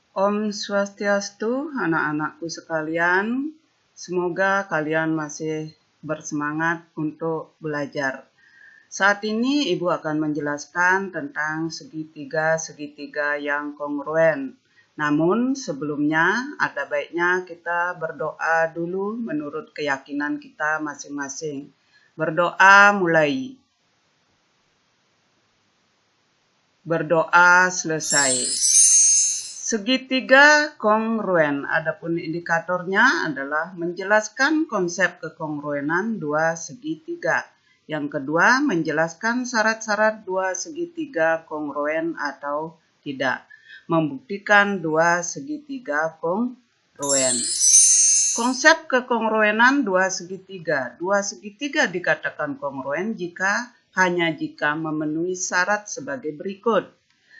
Om Swastiastu, anak-anakku sekalian. Semoga kalian masih bersemangat untuk belajar. Saat ini Ibu akan menjelaskan tentang segitiga-segitiga yang kongruen. Namun sebelumnya ada baiknya kita berdoa dulu menurut keyakinan kita masing-masing. Berdoa mulai. Berdoa selesai. Segitiga kongruen, adapun indikatornya adalah menjelaskan konsep kekongruenan dua segitiga. Yang kedua, menjelaskan syarat-syarat dua segitiga kongruen atau tidak. Membuktikan dua segitiga kongruen. Konsep kekongruenan dua segitiga. Dua segitiga dikatakan kongruen hanya jika memenuhi syarat sebagai berikut.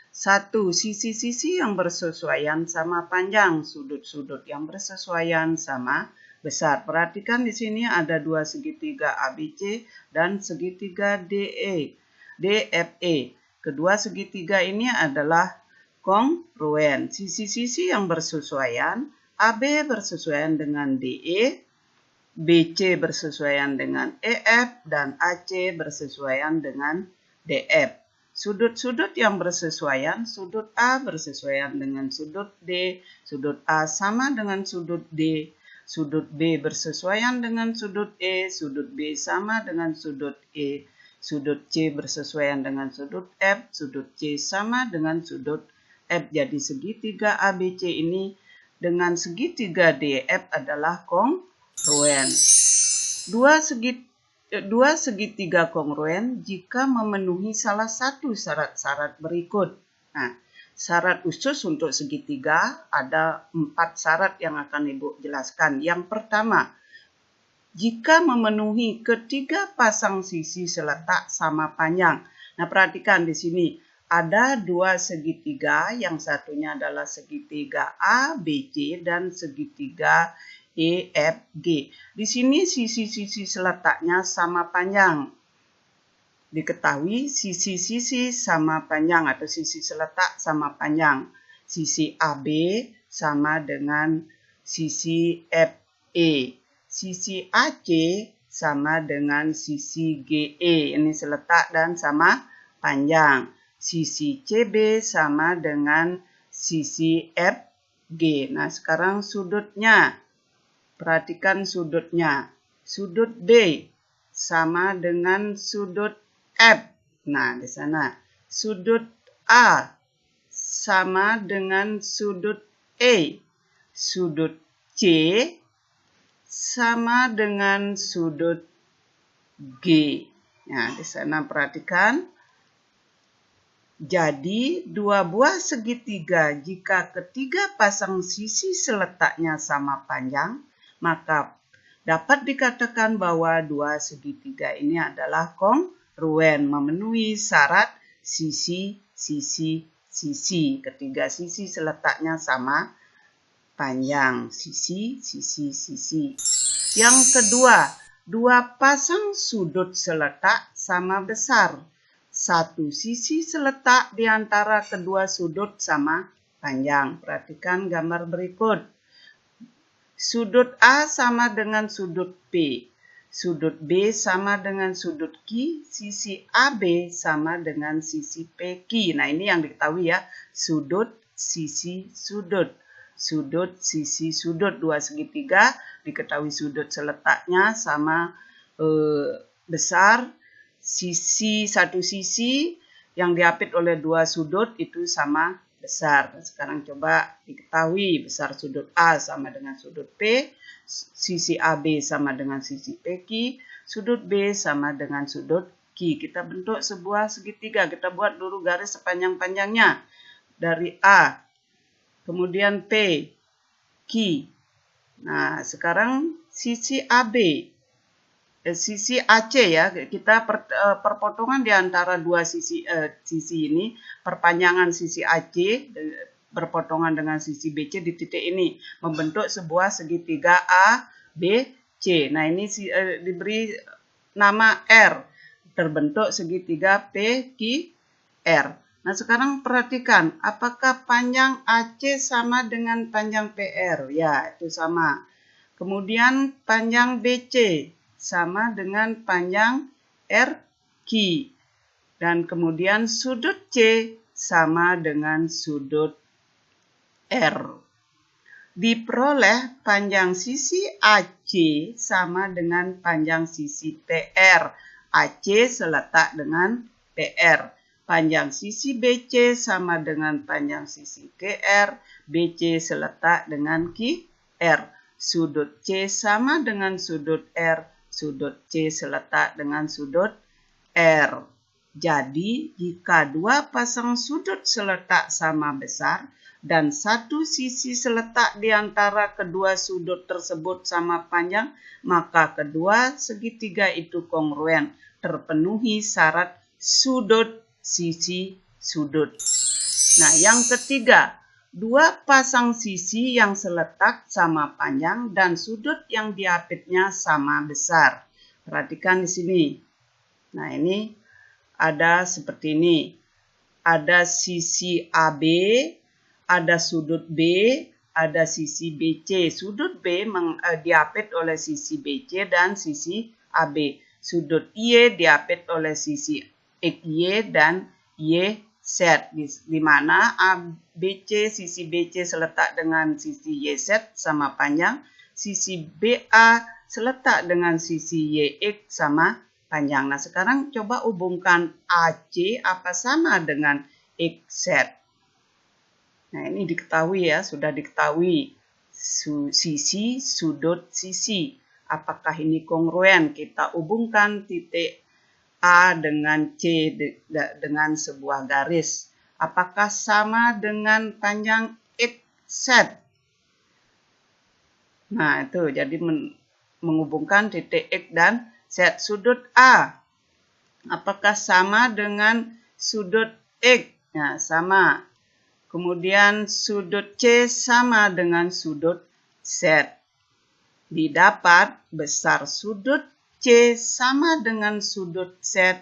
1. Sisi-sisi yang bersesuaian sama panjang, sudut-sudut yang bersesuaian sama besar. Perhatikan di sini ada dua segitiga ABC dan segitiga DFE. Kedua segitiga ini adalah kongruen. Sisi-sisi yang bersesuaian, AB bersesuaian dengan DE, BC bersesuaian dengan EF, dan AC bersesuaian dengan DF. Sudut-sudut yang bersesuaian, sudut A bersesuaian dengan sudut D, sudut A sama dengan sudut D, sudut B bersesuaian dengan sudut E, sudut B sama dengan sudut E, sudut C bersesuaian dengan sudut F, sudut C sama dengan sudut F. Jadi segitiga ABC ini dengan segitiga DF adalah kongruen. Dua segitiga kongruen jika memenuhi salah satu syarat-syarat berikut. Nah, syarat khusus untuk segitiga ada 4 syarat yang akan Ibu jelaskan. Yang pertama, jika memenuhi ketiga pasang sisi seletak sama panjang. Nah, perhatikan di sini ada dua segitiga, yang satunya adalah segitiga ABC dan segitiga EFG. Di sini sisi-sisi seletaknya sama panjang. Diketahui sisi-sisi sama panjang atau sisi seletak sama panjang. Sisi AB sama dengan sisi FE. Sisi AC sama dengan sisi GE. Ini seletak dan sama panjang. Sisi CB sama dengan sisi FG. Nah, sekarang sudutnya. Perhatikan sudutnya. Sudut B sama dengan sudut F. Nah, di sana. Sudut A sama dengan sudut E. Sudut C sama dengan sudut G. Nah, di sana perhatikan. Jadi, dua buah segitiga jika ketiga pasang sisi seletaknya sama panjang, maka dapat dikatakan bahwa dua segitiga ini adalah kongruen, memenuhi syarat sisi-sisi. Ketiga sisi seletaknya sama panjang. Sisi. Yang kedua, dua pasang sudut seletak sama besar. Satu sisi seletak di antara kedua sudut sama panjang. Perhatikan gambar berikut. Sudut A sama dengan sudut P. Sudut B sama dengan sudut Q. Sisi AB sama dengan sisi PQ. Nah, ini yang diketahui ya. Sudut, sisi, sudut. Sudut, sisi, sudut. Dua segitiga diketahui sudut seletaknya sama besar. Satu sisi yang diapit oleh dua sudut itu sama besar. Sekarang coba diketahui besar sudut A sama dengan sudut P, sisi AB sama dengan sisi PQ, sudut B sama dengan sudut Q. Kita bentuk sebuah segitiga. Kita buat dulu garis sepanjang-panjangnya. Dari A, kemudian P, Q. Nah, sekarang sisi AB. Sisi AC ya, kita perpotongan di antara dua sisi ini, perpanjangan sisi AC berpotongan dengan sisi BC di titik ini, membentuk sebuah segitiga ABC. Nah, ini diberi nama R, terbentuk segitiga PQR. Nah, sekarang perhatikan, apakah panjang AC sama dengan panjang PR? Ya, itu sama. Kemudian panjang BC sama dengan panjang RQ. Dan kemudian sudut C sama dengan sudut R. Diperoleh panjang sisi AC sama dengan panjang sisi PR. AC seletak dengan PR. Panjang sisi BC sama dengan panjang sisi QR. BC seletak dengan QR. Sudut C sama dengan sudut R. Sudut C seletak dengan sudut R. Jadi, jika dua pasang sudut seletak sama besar dan satu sisi seletak di antara kedua sudut tersebut sama panjang, maka kedua segitiga itu kongruen, terpenuhi syarat sudut sisi sudut. Nah, yang ketiga, dua pasang sisi yang seletak sama panjang dan sudut yang diapitnya sama besar. Perhatikan di sini. Nah, ini ada seperti ini. Ada sisi AB, ada sudut B, ada sisi BC. Sudut B diapit oleh sisi BC dan sisi AB. Sudut Y diapit oleh sisi XY dan YZ, di mana ABC, sisi BC seletak dengan sisi YZ sama panjang, sisi BA seletak dengan sisi YX sama panjang. Nah, sekarang coba hubungkan AC apa sama dengan XZ. Nah, ini diketahui ya, sudah diketahui sisi, sudut, sisi. Apakah ini kongruen? Kita hubungkan titik A dengan C dengan sebuah garis. Apakah sama dengan panjang XZ? Nah, itu jadi menghubungkan titik X dan Z. Sudut A, apakah sama dengan sudut X? Nah, sama. Kemudian sudut C sama dengan sudut Z. Didapat besar sudut C sama dengan sudut Z,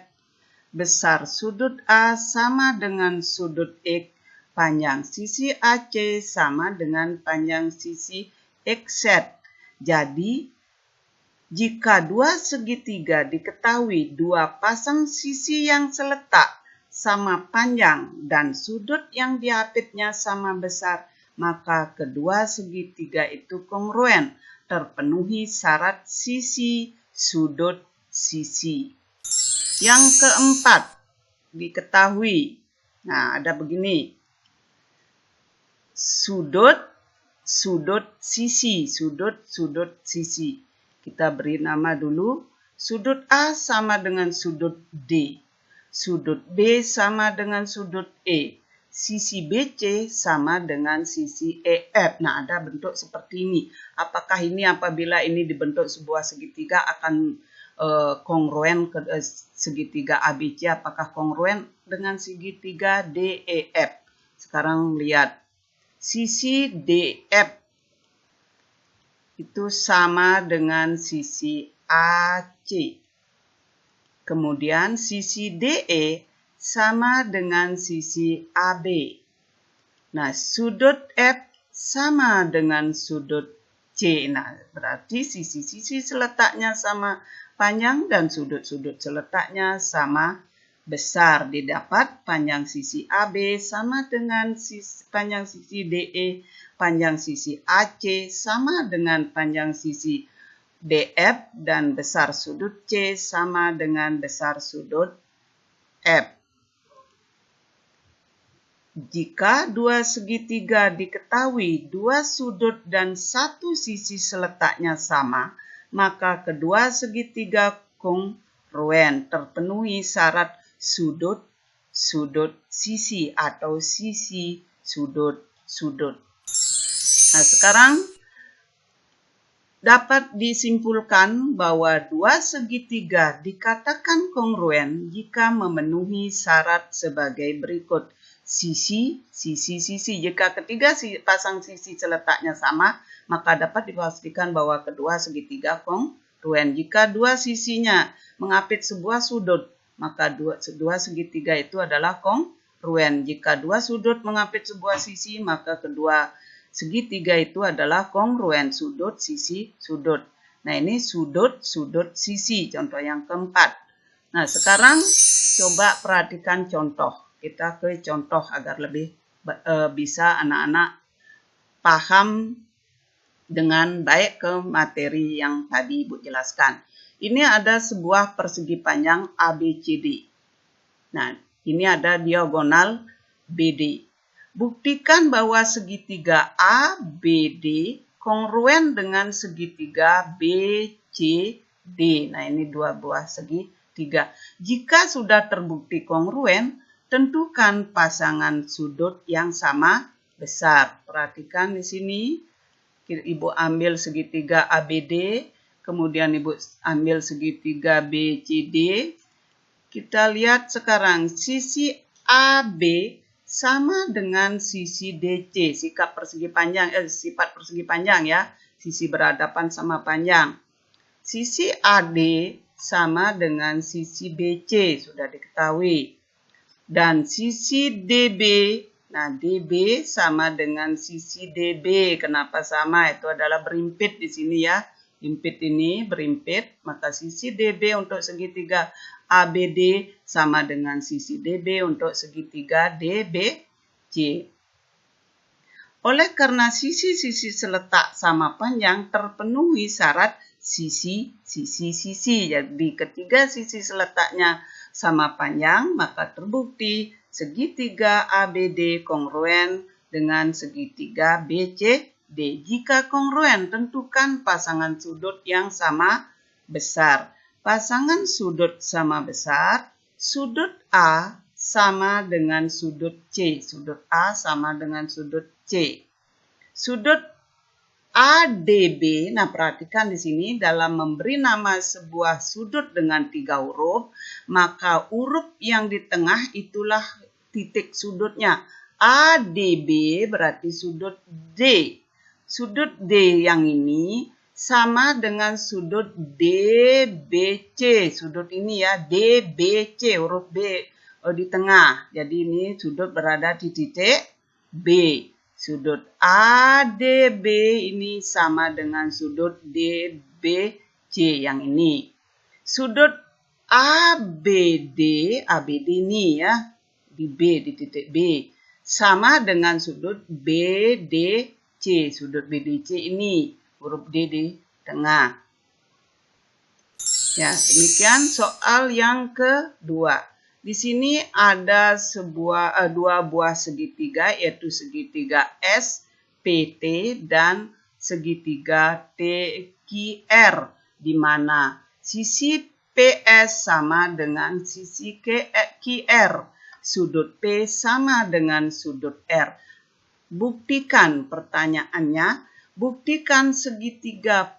besar sudut A sama dengan sudut X, panjang sisi AC sama dengan panjang sisi XZ. Jadi, jika dua segitiga diketahui dua pasang sisi yang seletak sama panjang dan sudut yang diapitnya sama besar, maka kedua segitiga itu kongruen, terpenuhi syarat sisi, sudut, sisi. Yang keempat, diketahui. Nah, ada begini. Sudut, sudut, sisi. Sudut, sudut, sisi. Kita beri nama dulu. Sudut A sama dengan sudut D. Sudut B sama dengan sudut E. Sisi BC sama dengan sisi EF. Nah, ada bentuk seperti ini. Apakah ini apabila ini dibentuk sebuah segitiga akan kongruen ke segitiga ABC? Apakah kongruen dengan segitiga DEF? Sekarang lihat. Sisi DF itu sama dengan sisi AC. Kemudian sisi DE sama dengan sisi AB. Nah, sudut F sama dengan sudut C. Nah, berarti sisi-sisi seletaknya sama panjang dan sudut-sudut seletaknya sama besar. Didapat panjang sisi AB sama dengan panjang sisi DE, panjang sisi AC sama dengan panjang sisi DF, dan besar sudut C sama dengan besar sudut F. Jika dua segitiga diketahui dua sudut dan satu sisi seletaknya sama, maka kedua segitiga kongruen, terpenuhi syarat sudut, sudut, sisi atau sisi, sudut, sudut. Nah, sekarang dapat disimpulkan bahwa dua segitiga dikatakan kongruen jika memenuhi syarat sebagai berikut. Sisi, sisi, sisi. Jika ketiga pasang sisi seletaknya sama, maka dapat dipastikan bahwa kedua segitiga kongruen. Jika dua sisinya mengapit sebuah sudut, maka dua segitiga itu adalah kongruen. kongruen. Jika dua sudut mengapit sebuah sisi, maka kedua segitiga itu adalah kongruen, sudut, sisi, sudut. Nah, ini sudut, sudut, sisi, contoh yang keempat. Nah, sekarang coba perhatikan contoh. Kita ke contoh agar lebih bisa anak-anak paham dengan baik ke materi yang tadi Ibu jelaskan. Ini ada sebuah persegi panjang ABCD. Nah, ini ada diagonal BD. Buktikan bahwa segitiga ABD kongruen dengan segitiga BCD. Nah, ini dua buah segitiga. Jika sudah terbukti kongruen, tentukan pasangan sudut yang sama besar. Perhatikan di sini. Ibu ambil segitiga ABD, kemudian Ibu ambil segitiga BCD. Kita lihat sekarang sisi AB sama dengan sisi DC, sifat persegi panjang ya, sisi berhadapan sama panjang. Sisi AD sama dengan sisi BC, sudah diketahui. Dan sisi DB, nah DB sama dengan sisi DB. Kenapa sama? Itu adalah berimpit di sini ya. Impit ini berimpit, maka sisi DB untuk segitiga ABD sama dengan sisi DB untuk segitiga DBC. Oleh karena sisi-sisi seletak sama panjang terpenuhi syarat sisi. Jadi ketiga sisi seletaknya sama panjang, maka terbukti segitiga ABD kongruen dengan segitiga BCD. Jika kongruen, tentukan pasangan sudut yang sama besar. Pasangan sudut sama besar, sudut A sama dengan sudut C. Sudut A sama dengan sudut C. Sudut ADB, nah perhatikan di sini dalam memberi nama sebuah sudut dengan 3 huruf, maka huruf yang di tengah itulah titik sudutnya. ADB berarti sudut D. Sudut D yang ini sama dengan sudut DBC. Sudut ini ya, DBC, huruf B di tengah. Jadi ini sudut berada di titik B. Sudut ADB ini sama dengan sudut DBC yang ini. Sudut ABD ini ya, di B, di titik B, sama dengan sudut BDC. Sudut BDC ini, huruf D di tengah. Ya, demikian soal yang kedua. Di sini ada dua buah segitiga, yaitu segitiga SPT dan segitiga TQR, di mana sisi PS sama dengan sisi QR, sudut P sama dengan sudut R. Buktikan, pertanyaannya, buktikan segitiga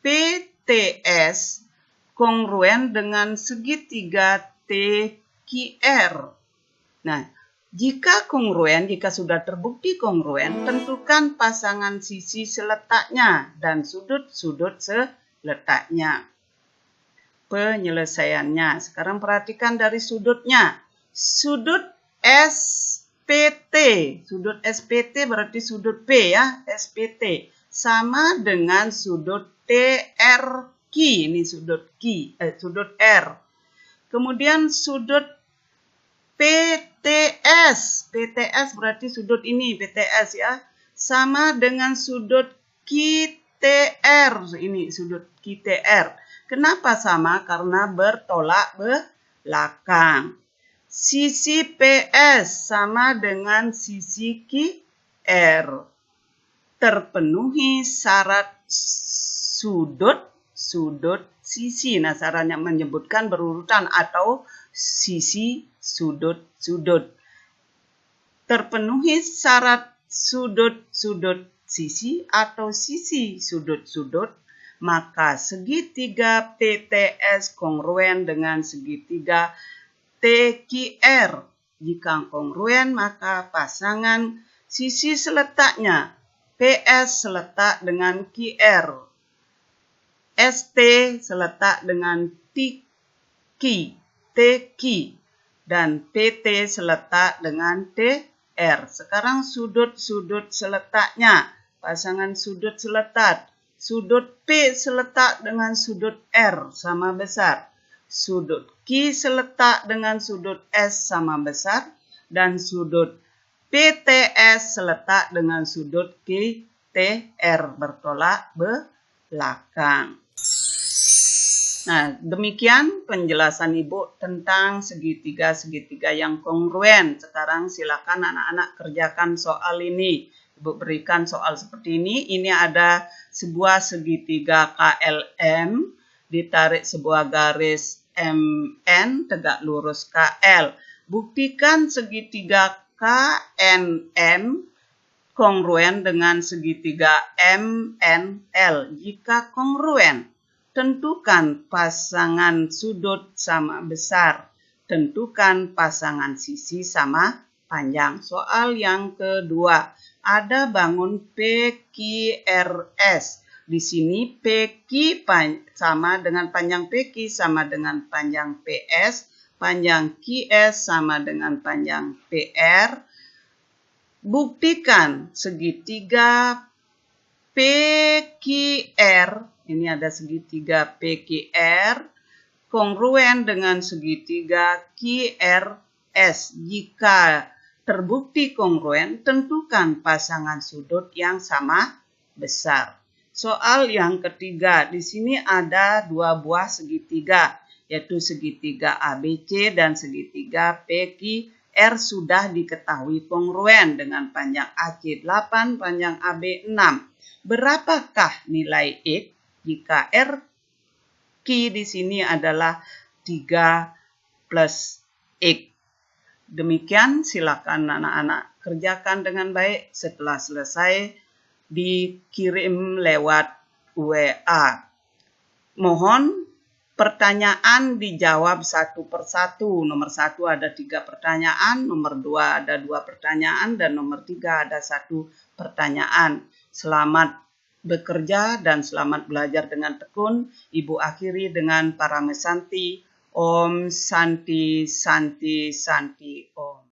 PTS kongruen dengan segitiga TQR. Nah, jika sudah terbukti kongruen, tentukan pasangan sisi seletaknya dan sudut-sudut seletaknya. Penyelesaiannya, sekarang perhatikan dari sudutnya. Sudut sudut SPT berarti sudut P ya, SPT sama dengan sudut TRQ, ini sudut R. Kemudian sudut PTS berarti sudut ini PTS ya, sama dengan sudut QTR, ini sudut QTR. Kenapa sama? Karena bertolak belakang. Sisi PS sama dengan sisi QR. Terpenuhi syarat sudut sisi. Nah, syaratnya menyebutkan berurutan atau sisi sudut. Terpenuhi syarat sudut sisi atau sisi sudut, maka segitiga PTS kongruen dengan segitiga TQR. Jika kongruen, maka pasangan sisi seletaknya PS seletak dengan QR, ST seletak dengan TQ, dan PT seletak dengan TR. Sekarang sudut-sudut seletaknya. Pasangan sudut seletak. Sudut P seletak dengan sudut R sama besar. Sudut Q seletak dengan sudut S sama besar. Dan sudut PTS seletak dengan sudut QTR bertolak belakang. Nah, demikian penjelasan Ibu tentang segitiga-segitiga yang kongruen. Sekarang silakan anak-anak kerjakan soal ini. Ibu berikan soal seperti ini. Ini ada sebuah segitiga KLM, ditarik sebuah garis MN, tegak lurus KL. Buktikan segitiga KNM kongruen dengan segitiga MNL. Jika kongruen, tentukan pasangan sudut sama besar. Tentukan pasangan sisi sama panjang. Soal yang kedua, ada bangun PQRS. Di sini PQ sama dengan panjang PQ sama dengan panjang PS. Panjang QS sama dengan panjang PR. Buktikan segitiga PQR. Ini ada segitiga PQR kongruen dengan segitiga QRS. Jika terbukti kongruen, tentukan pasangan sudut yang sama besar. Soal yang ketiga, di sini ada dua buah segitiga, yaitu segitiga ABC dan segitiga PQR sudah diketahui kongruen dengan panjang AC 8, panjang AB 6. Berapakah nilai X? Jika R Q di sini adalah 3 plus X. Demikian, silakan anak-anak kerjakan dengan baik. Setelah selesai, dikirim lewat WA. Mohon pertanyaan dijawab satu persatu. Nomor 1 ada 3 pertanyaan, nomor 2 ada 2 pertanyaan, dan nomor 3 ada 1 pertanyaan. Selamat bekerja dan selamat belajar dengan tekun. Ibu akhiri dengan Paramesanti. Om Santi Santi Santi Om.